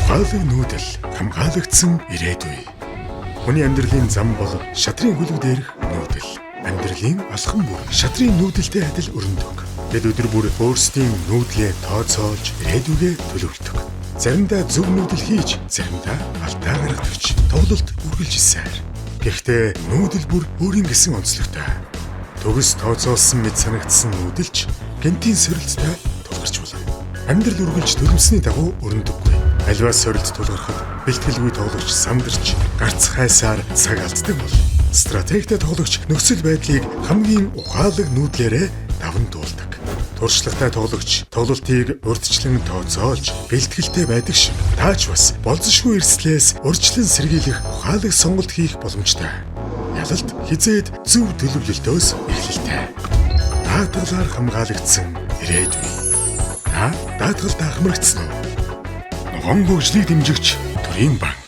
ухаалаг нүүдэл хамгаалагдсан ирээдүй. Хүний амьдралын зам бол шатрын хөлөг дээрх нүүдэл. Амьдралын алхам бүр шатрын нүүдэлтэй адил өрнөдөг. Бид өдөр бүр өөрсдийн нүүдлээ тооцоолж ирээдүгээ төлөвлөдөг. Заримдаа зөв нүүдэл хийж, заримдаа алдаа гаргадагч тоглолт үргэлж сайр. Гэхдээ нүүдэл бүр өөрийн гэсэн онцлогтой. Төгс тооцоолсон мэд санагдсан нүүдэлч гэнтийн сорилттой тулгарч болно. Амьдрал үргэлж төлөвлөсний дагуу өрнөдөггүй. Альва сорилт тулгархад бэлтгэлгүй тоглогч сандарч гарц хайсаар цаг алддаг бол стратегтэй тоглогч нөхцөл байдлыг хамгийн ухаалаг нүүдлээрээ даван туулдаг. Туршлагатай тоглогч тоглолтыг урьдчилан тооцоолж бэлтгэлтэй байдаг шиг таач бас болзошгүй эрсдлээс урьдчилан сэргийлэх ухаалаг сонголт хийх боломжтой. Ялалт хизээд зөв төлөвлөлтөөс эхэлдэг. Даатгалаар хамгаалагдсан ирээдүй. Та даатгалд хамрагдсан уу? Ногоон хөгжлийг дэмжигч Төрийн банк.